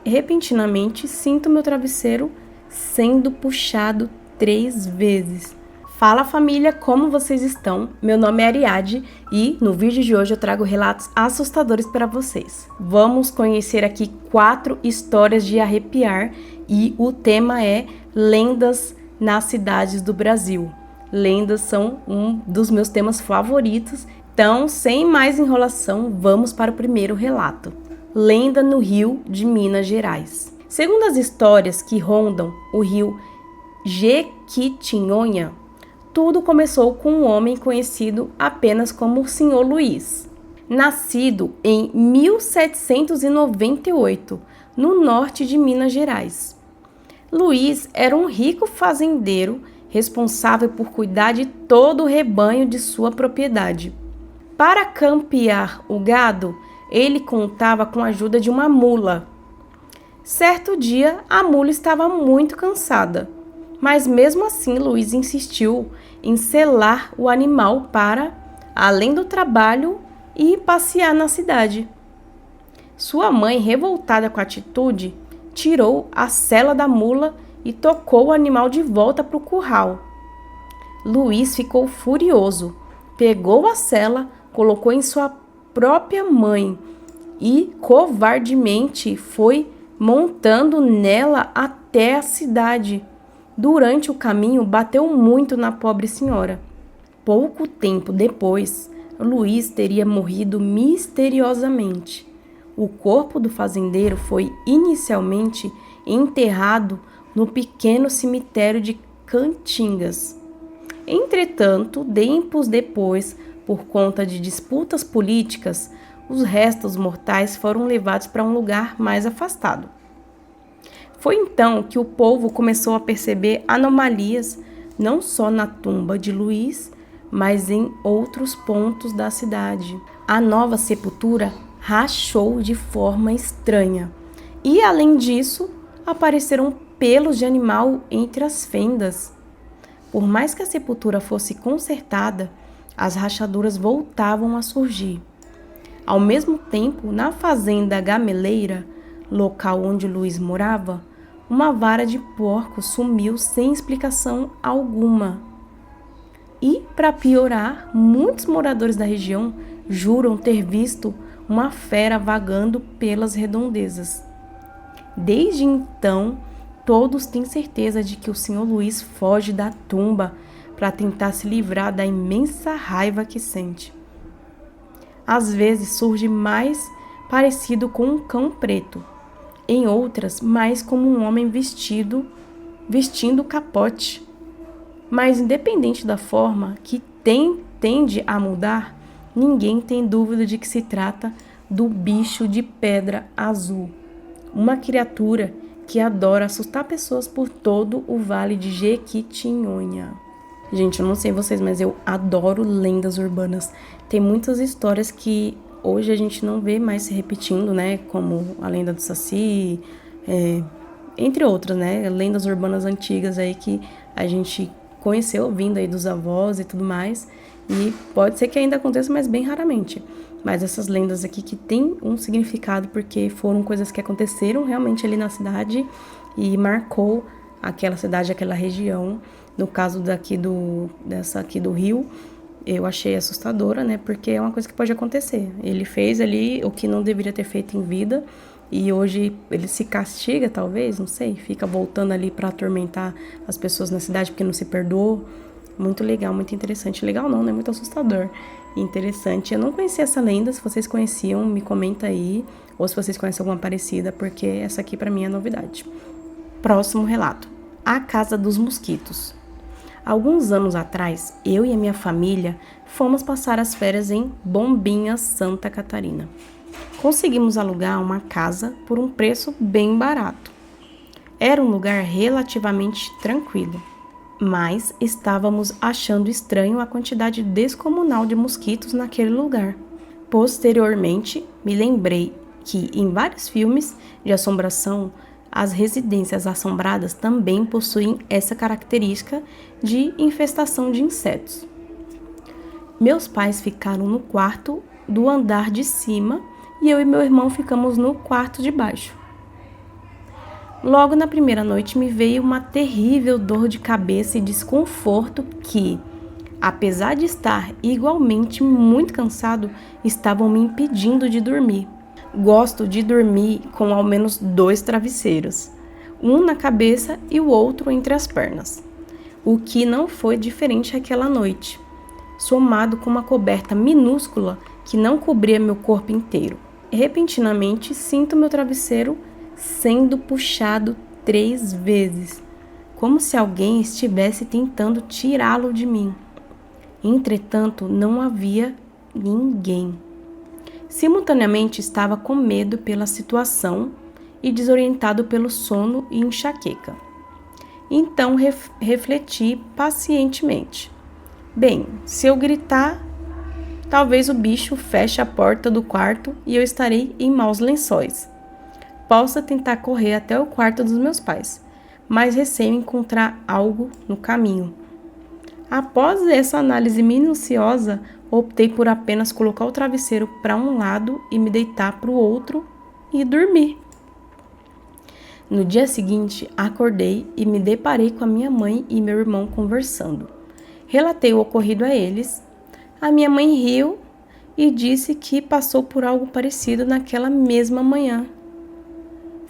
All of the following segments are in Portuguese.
repentinamente sinto meu travesseiro sendo puxado 3 vezes. Fala família, como vocês estão? Meu nome é Ariadne e no vídeo de hoje eu trago relatos assustadores para vocês. Vamos conhecer aqui 4 histórias de arrepiar e o tema é lendas nas cidades do Brasil. Lendas são um dos meus temas favoritos, então sem mais enrolação, vamos para o primeiro relato. Lenda no Rio de Minas Gerais. Segundo as histórias que rondam o rio Jequitinhonha, tudo começou com um homem conhecido apenas como o Senhor Luiz. Nascido em 1798, no norte de Minas Gerais. Luiz era um rico fazendeiro responsável por cuidar de todo o rebanho de sua propriedade. Para campear o gado, ele contava com a ajuda de uma mula. Certo dia, a mula estava muito cansada, mas mesmo assim Luiz insistiu em selar o animal para, além do trabalho, ir passear na cidade. Sua mãe, revoltada com a atitude, tirou a sela da mula e tocou o animal de volta para o curral. Luiz ficou furioso, pegou a sela, colocou em sua própria mãe e covardemente foi montando nela até a cidade. Durante o caminho, bateu muito na pobre senhora. Pouco tempo depois, Luiz teria morrido misteriosamente. O corpo do fazendeiro foi inicialmente enterrado no pequeno cemitério de Cantingas. Entretanto, tempos depois, por conta de disputas políticas, os restos mortais foram levados para um lugar mais afastado. Foi então que o povo começou a perceber anomalias não só na tumba de Luiz, mas em outros pontos da cidade. A nova sepultura rachou de forma estranha e, além disso, apareceram pelos de animal entre as fendas. Por mais que a sepultura fosse consertada, as rachaduras voltavam a surgir. Ao mesmo tempo, na fazenda Gameleira, local onde Luiz morava, uma vara de porco sumiu sem explicação alguma. E, para piorar, muitos moradores da região juram ter visto uma fera vagando pelas redondezas. Desde então, todos têm certeza de que o Senhor Luiz foge da tumba para tentar se livrar da imensa raiva que sente. Às vezes surge mais parecido com um cão preto, em outras mais como um homem vestindo capote. Mas independente da forma que tende a mudar, ninguém tem dúvida de que se trata do bicho de pedra azul, uma criatura que adora assustar pessoas por todo o vale de Jequitinhonha. Gente, eu não sei vocês, mas eu adoro lendas urbanas. Tem muitas histórias que hoje a gente não vê mais se repetindo, né? Como a lenda do Saci, entre outras, né? Lendas urbanas antigas aí que a gente conheceu ouvindo aí dos avós e tudo mais. E pode ser que ainda aconteça, mas bem raramente. Mas essas lendas aqui que tem um significado porque foram coisas que aconteceram realmente ali na cidade e marcou aquela cidade, aquela região. No caso dessa aqui do Rio, eu achei assustadora, né? Porque é uma coisa que pode acontecer. Ele fez ali o que não deveria ter feito em vida e hoje ele se castiga, talvez, não sei. Fica voltando ali para atormentar as pessoas na cidade porque não se perdoou. Muito legal, muito interessante. Legal não, né? Muito assustador e interessante. Eu não conhecia essa lenda. Se vocês conheciam, me comenta aí. Ou se vocês conhecem alguma parecida, porque essa aqui pra mim é novidade. Próximo relato. A Casa dos Mosquitos. Alguns anos atrás, eu e a minha família fomos passar as férias em Bombinhas, Santa Catarina. Conseguimos alugar uma casa por um preço bem barato. Era um lugar relativamente tranquilo, mas estávamos achando estranho a quantidade descomunal de mosquitos naquele lugar. Posteriormente, me lembrei que em vários filmes de assombração, as residências assombradas também possuem essa característica de infestação de insetos. Meus pais ficaram no quarto do andar de cima e eu e meu irmão ficamos no quarto de baixo. Logo na primeira noite me veio uma terrível dor de cabeça e desconforto que, apesar de estar igualmente muito cansado, estavam me impedindo de dormir. Gosto de dormir com ao menos 2 travesseiros, um na cabeça e o outro entre as pernas, o que não foi diferente aquela noite, somado com uma coberta minúscula que não cobria meu corpo inteiro. Repentinamente, sinto meu travesseiro sendo puxado 3 vezes, como se alguém estivesse tentando tirá-lo de mim. Entretanto, não havia ninguém. Simultaneamente, estava com medo pela situação e desorientado pelo sono e enxaqueca. Então, refleti pacientemente. Bem, se eu gritar, talvez o bicho feche a porta do quarto e eu estarei em maus lençóis. Posso tentar correr até o quarto dos meus pais, mas receio encontrar algo no caminho. Após essa análise minuciosa, optei por apenas colocar o travesseiro para um lado e me deitar para o outro e dormir. No dia seguinte, acordei e me deparei com a minha mãe e meu irmão conversando. Relatei o ocorrido a eles. A minha mãe riu e disse que passou por algo parecido naquela mesma manhã.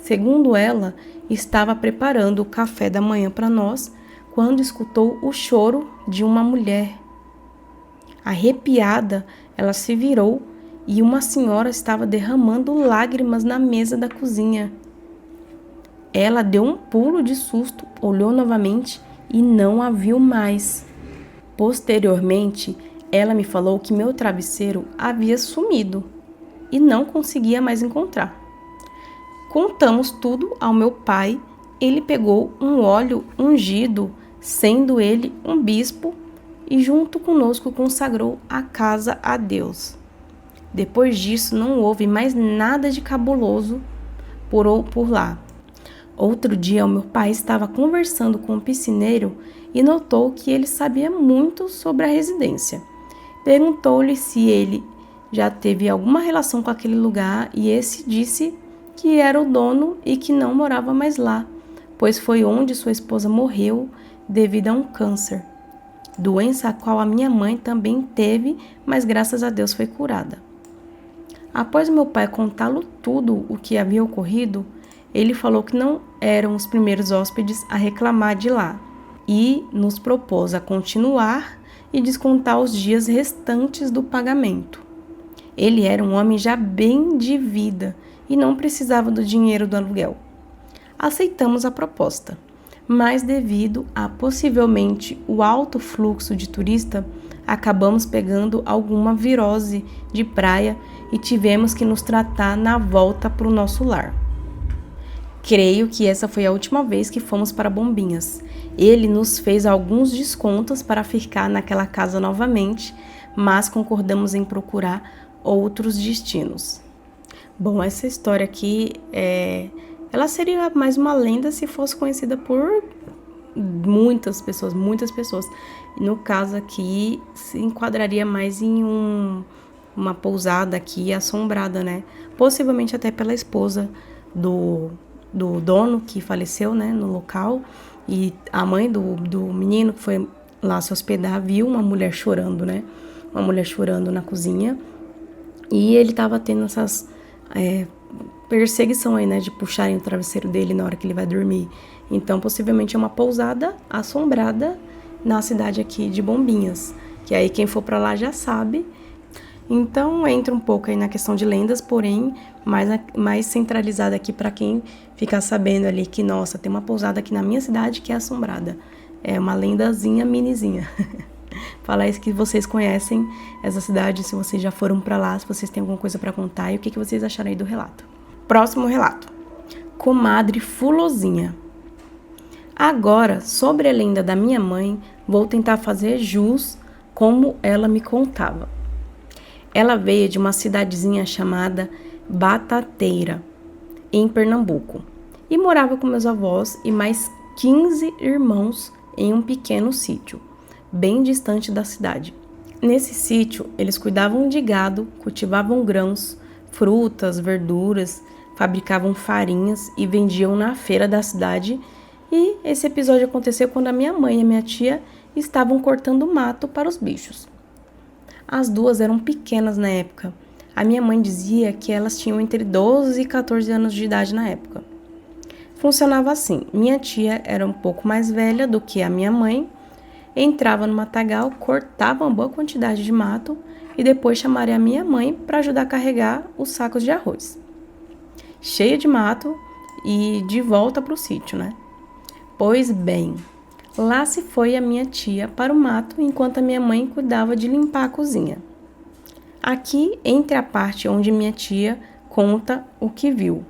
Segundo ela, estava preparando o café da manhã para nós quando escutou o choro de uma mulher. Arrepiada, ela se virou e uma senhora estava derramando lágrimas na mesa da cozinha. Ela deu um pulo de susto, olhou novamente e não a viu mais. Posteriormente, ela me falou que meu travesseiro havia sumido e não conseguia mais encontrar. Contamos tudo ao meu pai. Ele pegou um óleo ungido, sendo ele um bispo, e junto conosco consagrou a casa a Deus. Depois disso, não houve mais nada de cabuloso por lá. Outro dia, o meu pai estava conversando com o piscineiro e notou que ele sabia muito sobre a residência. Perguntou-lhe se ele já teve alguma relação com aquele lugar e esse disse que era o dono e que não morava mais lá, pois foi onde sua esposa morreu devido a um câncer, doença a qual a minha mãe também teve, mas graças a Deus foi curada. Após meu pai contá-lo tudo o que havia ocorrido, ele falou que não eram os primeiros hóspedes a reclamar de lá e nos propôs a continuar e descontar os dias restantes do pagamento. Ele era um homem já bem de vida e não precisava do dinheiro do aluguel. Aceitamos a proposta, mas devido a possivelmente o alto fluxo de turista, acabamos pegando alguma virose de praia e tivemos que nos tratar na volta para o nosso lar. Creio que essa foi a última vez que fomos para Bombinhas. Ele nos fez alguns descontos para ficar naquela casa novamente, mas concordamos em procurar outros destinos. Bom, essa história aqui, ela seria mais uma lenda se fosse conhecida por muitas pessoas. No caso aqui, se enquadraria mais em uma pousada aqui assombrada, né? Possivelmente até pela esposa do dono que faleceu, né, no local. E a mãe do menino que foi lá se hospedar viu uma mulher chorando, né? Uma mulher chorando na cozinha. E ele tava tendo essas perseguição aí, né, de puxarem o travesseiro dele na hora que ele vai dormir. Então, possivelmente é uma pousada assombrada na cidade aqui de Bombinhas, que aí quem for pra lá já sabe. Então, entra um pouco aí na questão de lendas, porém, mais centralizada aqui para quem ficar sabendo ali que, nossa, tem uma pousada aqui na minha cidade que é assombrada. É uma lendazinha minizinha. Falar isso que vocês conhecem essa cidade, se vocês já foram para lá, se vocês têm alguma coisa para contar e o que vocês acharam aí do relato. Próximo relato. Comadre Fulozinha. Agora, sobre a lenda da minha mãe, vou tentar fazer jus como ela me contava. Ela veio de uma cidadezinha chamada Batateira, em Pernambuco, e morava com meus avós e mais 15 irmãos em um pequeno sítio, bem distante da cidade. Nesse sítio, eles cuidavam de gado, cultivavam grãos, frutas, verduras, fabricavam farinhas e vendiam na feira da cidade. E esse episódio aconteceu quando a minha mãe e a minha tia estavam cortando mato para os bichos. As duas eram pequenas na época. A minha mãe dizia que elas tinham entre 12 e 14 anos de idade na época. Funcionava assim: minha tia era um pouco mais velha do que a minha mãe, entrava no matagal, cortava uma boa quantidade de mato e depois chamaria a minha mãe para ajudar a carregar os sacos de arroz. Cheia de mato e de volta para o sítio, né? Pois bem, lá se foi a minha tia para o mato enquanto a minha mãe cuidava de limpar a cozinha. Aqui, entre a parte onde minha tia conta o que viu.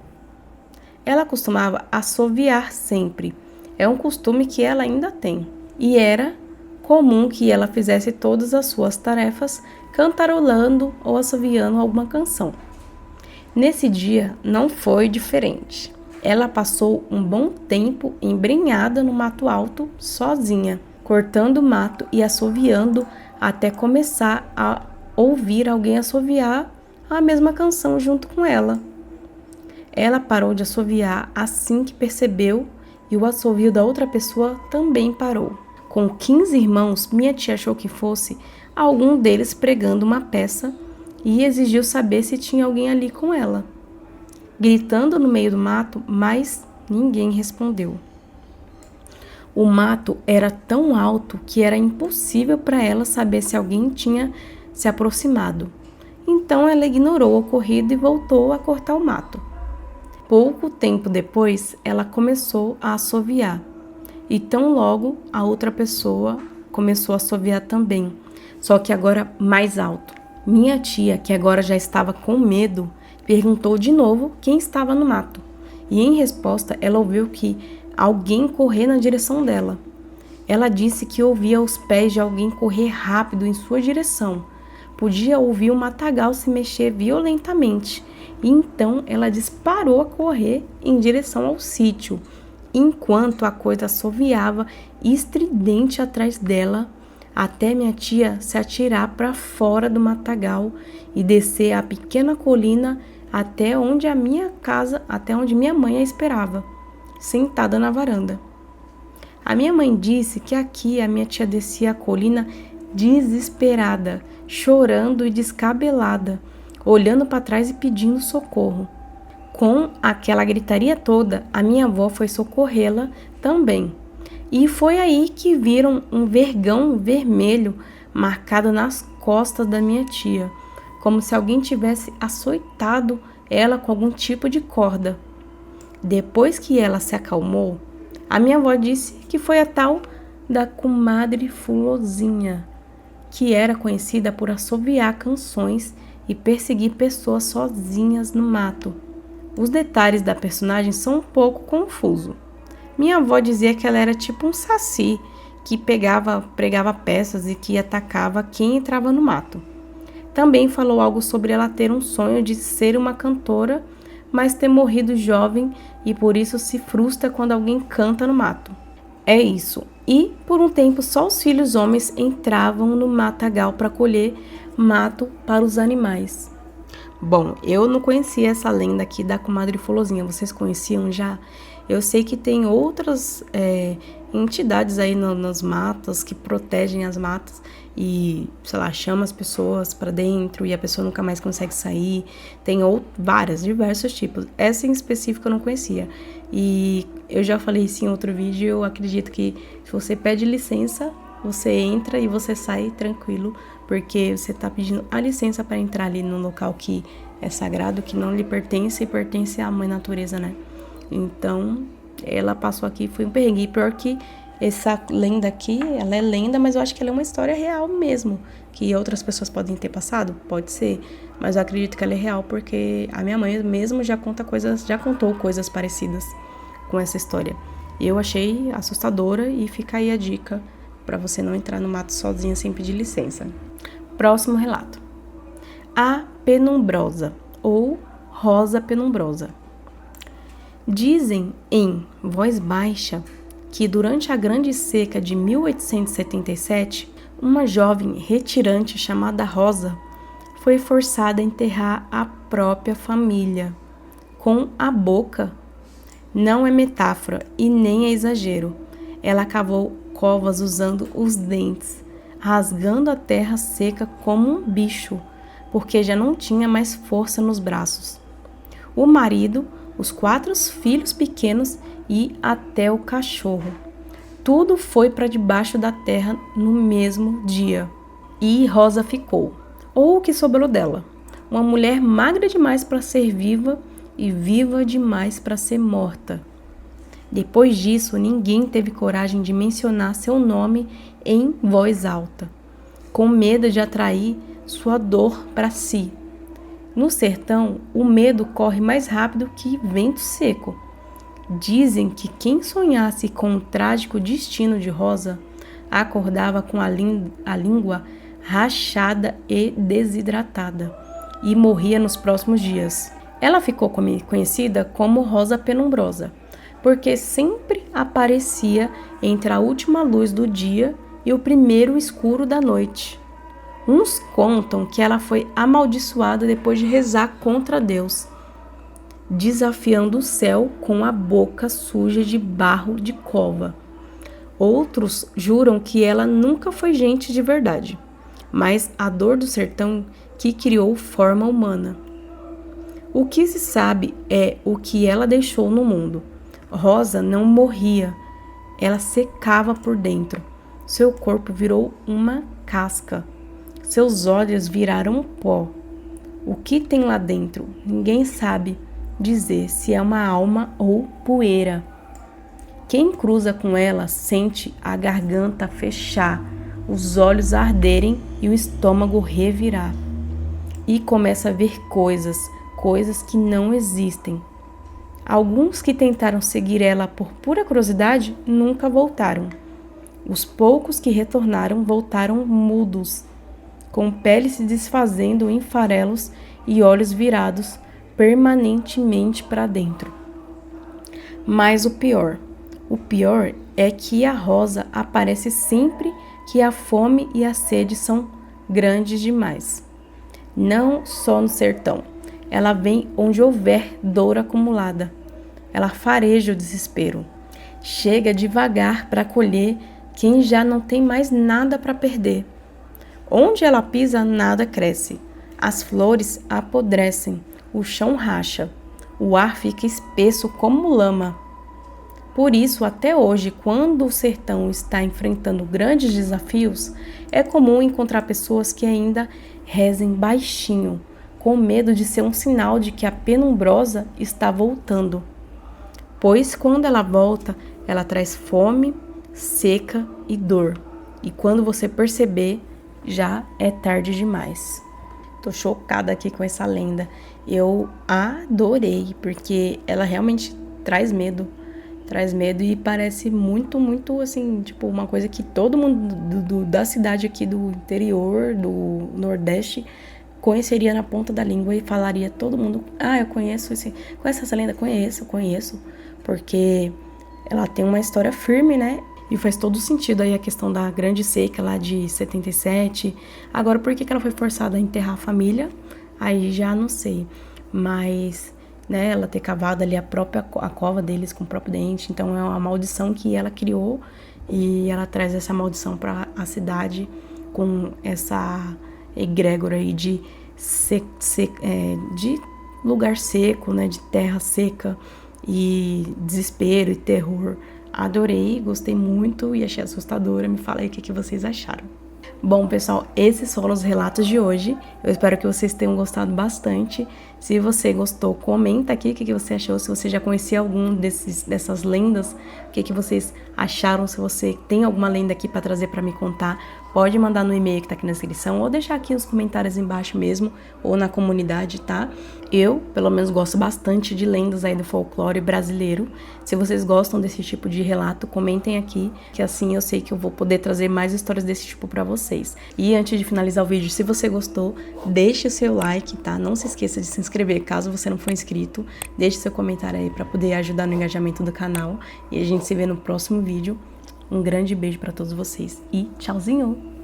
Ela costumava assoviar sempre. É um costume que ela ainda tem. E era comum que ela fizesse todas as suas tarefas cantarolando ou assoviando alguma canção. Nesse dia não foi diferente. Ela passou um bom tempo embrenhada no mato alto, sozinha, cortando mato e assoviando até começar a ouvir alguém assoviar a mesma canção junto com ela. Ela parou de assoviar assim que percebeu e o assovio da outra pessoa também parou. Com 15 irmãos, minha tia achou que fosse algum deles pregando uma peça e exigiu saber se tinha alguém ali com ela. Gritando no meio do mato, mas ninguém respondeu. O mato era tão alto que era impossível para ela saber se alguém tinha se aproximado. Então ela ignorou o ocorrido e voltou a cortar o mato. Pouco tempo depois, ela começou a assoviar. E tão logo a outra pessoa começou a assoviar também, só que agora mais alto. Minha tia, que agora já estava com medo, perguntou de novo quem estava no mato. E em resposta, ela ouviu que alguém correr na direção dela. Ela disse que ouvia os pés de alguém correr rápido em sua direção. Podia ouvir o matagal se mexer violentamente. E então ela disparou a correr em direção ao sítio, enquanto a coisa assoviava estridente atrás dela, até minha tia se atirar para fora do matagal e descer a pequena colina até onde minha mãe a esperava, sentada na varanda. A minha mãe disse que aqui a minha tia descia a colina desesperada, chorando e descabelada, olhando para trás e pedindo socorro. Com aquela gritaria toda, a minha avó foi socorrê-la também. E foi aí que viram um vergão vermelho marcado nas costas da minha tia, como se alguém tivesse açoitado ela com algum tipo de corda. Depois que ela se acalmou, a minha avó disse que foi a tal da comadre Fulozinha, que era conhecida por assoviar canções e perseguir pessoas sozinhas no mato. Os detalhes da personagem são um pouco confusos. Minha avó dizia que ela era tipo um saci, que pregava peças e que atacava quem entrava no mato. Também falou algo sobre ela ter um sonho de ser uma cantora, mas ter morrido jovem e por isso se frustra quando alguém canta no mato. É isso. E, por um tempo, só os filhos homens entravam no matagal para colher mato para os animais. Bom, eu não conhecia essa lenda aqui da comadre Fulozinha. Vocês conheciam já? Eu sei que tem outras entidades aí nas matas que protegem as matas e, sei lá, chama as pessoas para dentro e a pessoa nunca mais consegue sair. Tem diversos tipos. Essa em específico eu não conhecia. E eu já falei isso em outro vídeo. Eu acredito que se você pede licença, você entra e você sai tranquilo, porque você está pedindo a licença para entrar ali no local que é sagrado, que não lhe pertence e pertence à mãe natureza, né? Então, ela passou aqui, foi um perrengue. E pior que essa lenda aqui, ela é lenda, mas eu acho que ela é uma história real mesmo. Que outras pessoas podem ter passado? Pode ser. Mas eu acredito que ela é real, porque a minha mãe mesmo já contou coisas parecidas com essa história. Eu achei assustadora e fica aí a dica para você não entrar no mato sozinha sem pedir licença. Próximo relato. A Penumbrosa, ou Rosa Penumbrosa. Dizem em voz baixa que durante a Grande Seca de 1877, uma jovem retirante chamada Rosa foi forçada a enterrar a própria família. com a boca. Não é metáfora e nem é exagero. Ela cavou covas usando os dentes, rasgando a terra seca como um bicho, porque já não tinha mais força nos braços. O marido, os 4 filhos pequenos e até o cachorro. Tudo foi para debaixo da terra no mesmo dia. E Rosa ficou, ou o que sobrou dela, uma mulher magra demais para ser viva e viva demais para ser morta. Depois disso, ninguém teve coragem de mencionar seu nome em voz alta, com medo de atrair sua dor para si. No sertão, o medo corre mais rápido que vento seco. Dizem que quem sonhasse com o trágico destino de Rosa acordava com a língua rachada e desidratada e morria nos próximos dias. Ela ficou conhecida como Rosa Penumbrosa, porque sempre aparecia entre a última luz do dia e o primeiro escuro da noite. Uns contam que ela foi amaldiçoada depois de rezar contra Deus, desafiando o céu com a boca suja de barro de cova. Outros juram que ela nunca foi gente de verdade, mas a dor do sertão que criou forma humana. O que se sabe é o que ela deixou no mundo. Rosa não morria, ela secava por dentro. Seu corpo virou uma casca. Seus olhos viraram pó. O que tem lá dentro? Ninguém sabe dizer se é uma alma ou poeira. Quem cruza com ela sente a garganta fechar, os olhos arderem e o estômago revirar. E começa a ver coisas que não existem. Alguns que tentaram seguir ela por pura curiosidade nunca voltaram. Os poucos que retornaram voltaram mudos, com pele se desfazendo em farelos e olhos virados permanentemente para dentro. Mas o pior é que a Rosa aparece sempre que a fome e a sede são grandes demais. Não só no sertão, ela vem onde houver dor acumulada. Ela fareja o desespero. Chega devagar para colher quem já não tem mais nada para perder. Onde ela pisa, nada cresce. As flores apodrecem, o chão racha, o ar fica espesso como lama. Por isso, até hoje, quando o sertão está enfrentando grandes desafios, é comum encontrar pessoas que ainda rezem baixinho, com medo de ser um sinal de que a penumbrosa está voltando. Pois quando ela volta, ela traz fome, seca e dor. E quando você perceber, já é tarde demais. Tô chocada aqui com essa lenda. Eu adorei, porque ela realmente traz medo e parece muito, muito assim, tipo, uma coisa que todo mundo da cidade aqui do interior, do Nordeste, conheceria na ponta da língua e falaria todo mundo, eu conheço essa lenda? Conheço, porque ela tem uma história firme, né? E faz todo sentido aí a questão da grande seca lá de 77. Agora, por que ela foi forçada a enterrar a família? Aí já não sei, mas né, ela ter cavado ali a cova deles com o próprio dente, então é uma maldição que ela criou e ela traz essa maldição para a cidade com essa egrégora aí de lugar seco, né, de terra seca e desespero e terror. Adorei, gostei muito e achei assustadora. Me fala aí o que vocês acharam. Bom, pessoal, esses foram os relatos de hoje. Eu espero que vocês tenham gostado bastante. Se você gostou, comenta aqui o que você achou. Se você já conhecia algum dessas lendas, o que vocês acharam. Se você tem alguma lenda aqui para trazer para me contar, pode mandar no e-mail que tá aqui na descrição ou deixar aqui nos comentários embaixo mesmo ou na comunidade, tá? Eu, pelo menos, gosto bastante de lendas aí do folclore brasileiro. Se vocês gostam desse tipo de relato, comentem aqui, que assim eu sei que eu vou poder trazer mais histórias desse tipo pra vocês. E antes de finalizar o vídeo, se você gostou, deixe o seu like, tá? Não se esqueça de se inscrever, caso você não for inscrito. Deixe seu comentário aí pra poder ajudar no engajamento do canal. E a gente se vê no próximo vídeo. Um grande beijo pra todos vocês e tchauzinho!